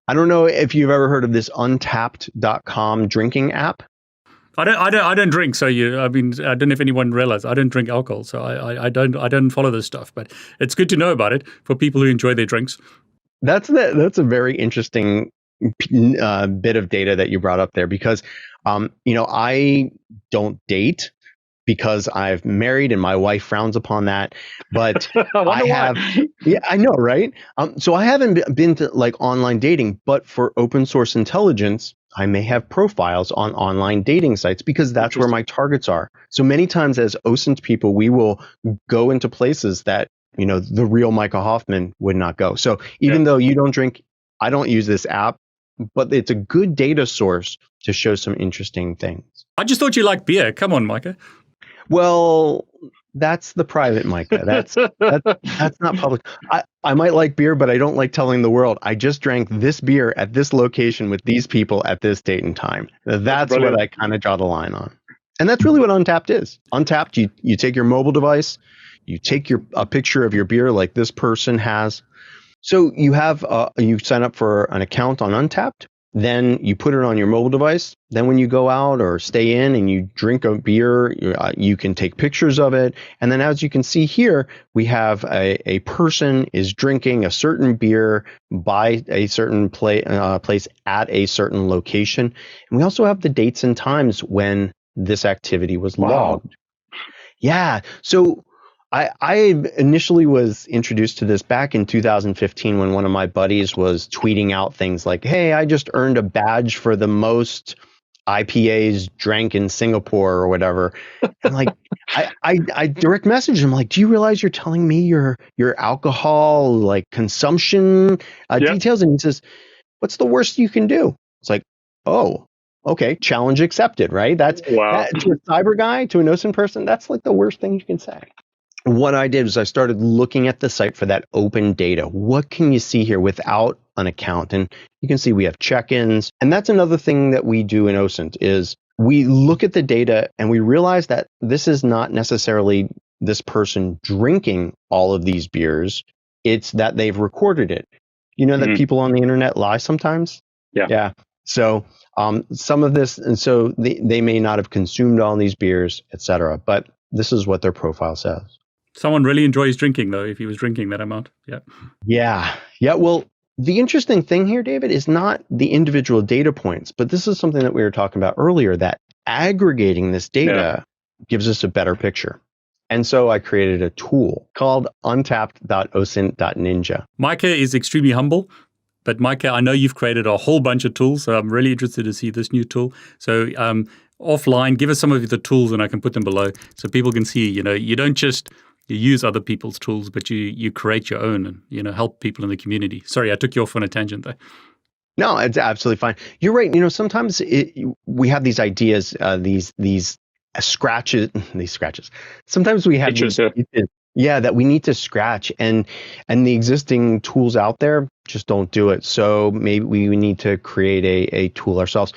I don't know if you've ever heard of this Untappd.com drinking app. I don't drink. So I don't know if anyone realized I don't drink alcohol. So I don't follow this stuff. But it's good to know about it for people who enjoy their drinks. That's a very interesting bit of data that you brought up there because, I don't date because I've married and my wife frowns upon that. But I have, yeah, I know, right? So I haven't been to like online dating, but for open source intelligence, I may have profiles on online dating sites because that's where my targets are. So many times as OSINT people, we will go into places that, the real Micah Hoffman would not go. So even though you don't drink, I don't use this app, but it's a good data source to show some interesting things. I just thought you liked beer. Come on, Micah. Well, that's the private Micah. That's not public. I might like beer, but I don't like telling the world. I just drank this beer at this location with these people at this date and time. That's what I kind of draw the line on. And that's really what Untappd is. Untappd, you take your mobile device, you take a picture of your beer like this person has. So you sign up for an account on Untappd. Then you put it on your mobile device. Then when you go out or stay in and you drink a beer, you can take pictures of it. And then as you can see here, we have a person is drinking a certain beer by a certain place at a certain location. And we also have the dates and times when this activity was logged. Yeah. So I initially was introduced to this back in 2015 when one of my buddies was tweeting out things like, hey, I just earned a badge for the most IPAs drank in Singapore or whatever. And like, I direct messaged him like, do you realize you're telling me your alcohol like consumption details? And he says, what's the worst you can do? It's like, oh, okay, challenge accepted, right? That to a cyber guy, to an OSINT person, that's like the worst thing you can say. What I did was I started looking at the site for that open data. What can you see here without an account? And you can see we have check-ins. And that's another thing that we do in OSINT is we look at the data and we realize that this is not necessarily this person drinking all of these beers. It's that they've recorded it. You know that people on the internet lie sometimes? Yeah. So some of this, and so they may not have consumed all these beers, etc. But this is what their profile says. Someone really enjoys drinking, though, if he was drinking that amount. Yeah. Well, the interesting thing here, David, is not the individual data points, but this is something that we were talking about earlier, that aggregating this data gives us a better picture. And so I created a tool called untappd.osint.ninja. Micah is extremely humble. But Micah, I know you've created a whole bunch of tools, so I'm really interested to see this new tool. So offline, give us some of the tools and I can put them below so people can see, you don't just you use other people's tools, but you create your own and, help people in the community. Sorry, I took you off on a tangent there. No, it's absolutely fine. You're right. Sometimes we have these ideas, these scratches. Sometimes we have these, that we need to scratch, and the existing tools out there just don't do it. So maybe we need to create a tool ourselves.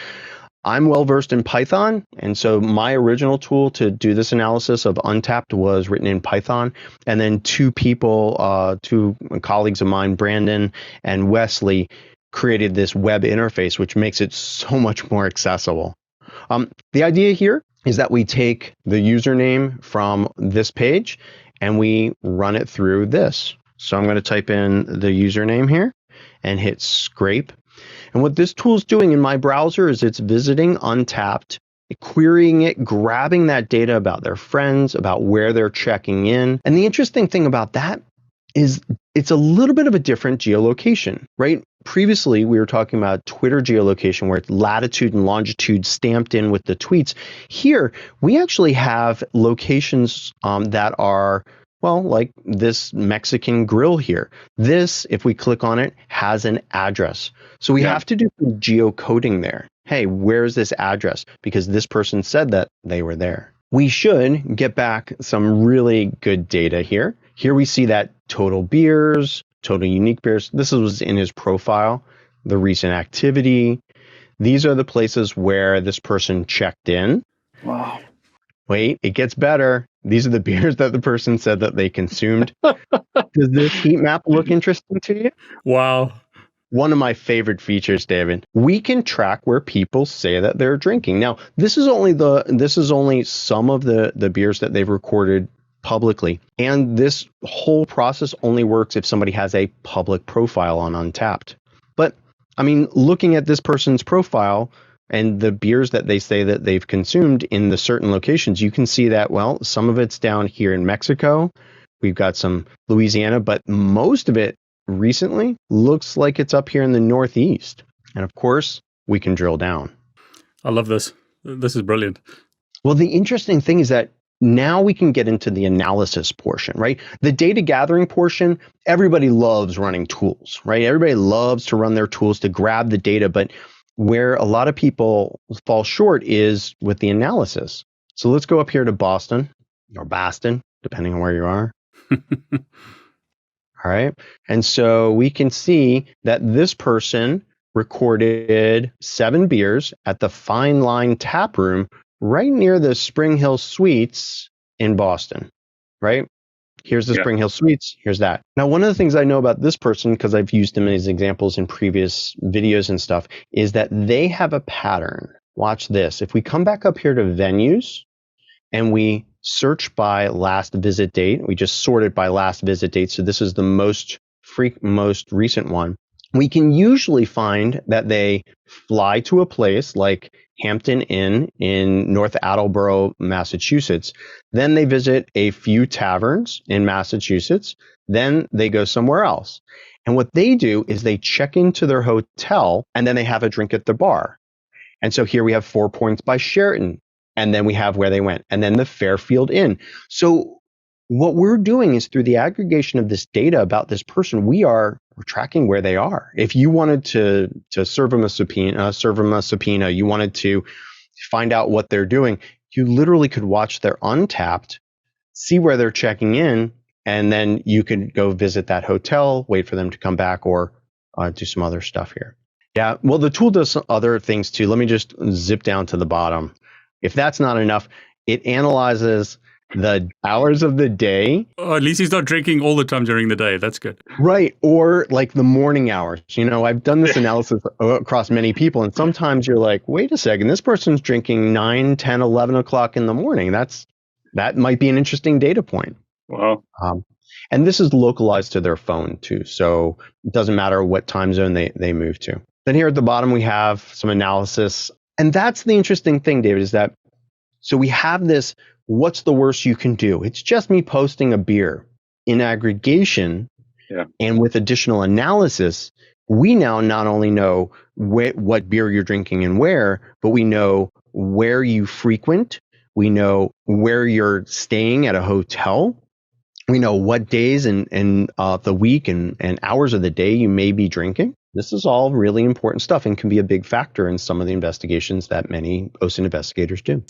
I'm well versed in Python, and so my original tool to do this analysis of Untappd was written in Python. And then two colleagues of mine, Brandon and Wesley, created this web interface, which makes it so much more accessible. The idea here is that we take the username from this page and we run it through this. So I'm going to type in the username here and hit scrape. And what this tool is doing in my browser is it's visiting Untappd, querying it, grabbing that data about their friends, about where they're checking in. And the interesting thing about that is it's a little bit of a different geolocation, right? Previously, we were talking about Twitter geolocation, where it's latitude and longitude stamped in with the tweets. Here, we actually have locations that are, well, like this Mexican grill here. This, if we click on it, has an address. So we have to do some geocoding there. Hey, where's this address? Because this person said that they were there. We should get back some really good data here. Here we see that total beers, total unique beers. This was in his profile, the recent activity. These are the places where this person checked in. Wow. Wait, it gets better. These are the beers that the person said that they consumed. Does this heat map look interesting to you? Wow. one of my favorite features, David. We can track where people say that they're drinking. Now, this is only some of the beers that they've recorded publicly. And this whole process only works if somebody has a public profile on Untappd. But I mean, looking at this person's profile and the beers that they say that they've consumed in the certain locations, you can see that, well, some of it's down here in Mexico. We've got some Louisiana, but most of it recently looks like it's up here in the Northeast. And of course, we can drill down. I love this. This is brilliant. Well, the interesting thing is that now we can get into the analysis portion, right? The data gathering portion, everybody loves running tools, right? Everybody loves to run their tools to grab the data, but where a lot of people fall short is with the analysis. So let's go up here to Boston or Boston, depending on where you are. All right. And so we can see that this person recorded 7 beers at the Fine Line Tap Room right near the Spring Hill Suites in Boston, right? Here's the Spring Hill Suites. Here's that. Now, one of the things I know about this person, because I've used them as examples in previous videos and stuff, is that they have a pattern. Watch this. If we come back up here to venues and we search by last visit date, we just sorted by last visit date. So this is the most recent one. We can usually find that they fly to a place like Hampton Inn in North Attleboro, Massachusetts. Then they visit a few taverns in Massachusetts. Then they go somewhere else. And what they do is they check into their hotel and then they have a drink at the bar. And so here we have 4 Points by Sheraton. And then we have where they went. And then the Fairfield Inn. So what we're doing is through the aggregation of this data about this person, we're tracking where they are. If you wanted to serve them a subpoena, you wanted to find out what they're doing, you literally could watch their Untappd, see where they're checking in, and then you could go visit that hotel, wait for them to come back, or do some other stuff here. Yeah, well, the tool does some other things too. Let me just zip down to the bottom. If that's not enough, it analyzes the hours of the day. Oh, at least he's not drinking all the time during the day. That's good. Right. Or like the morning hours. I've done this analysis across many people, and sometimes you're like, wait a second, this person's drinking 9, 10, 11 o'clock in the morning. That might be an interesting data point. Wow. And this is localized to their phone too. So it doesn't matter what time zone they move to. Then here at the bottom, we have some analysis. And that's the interesting thing, David, is that so we have this, what's the worst you can do? It's just me posting a beer. In aggregation and with additional analysis, we now not only know what beer you're drinking and where, but we know where you frequent. We know where you're staying at a hotel. We know what days and the week and hours of the day you may be drinking. This is all really important stuff and can be a big factor in some of the investigations that many OSINT investigators do.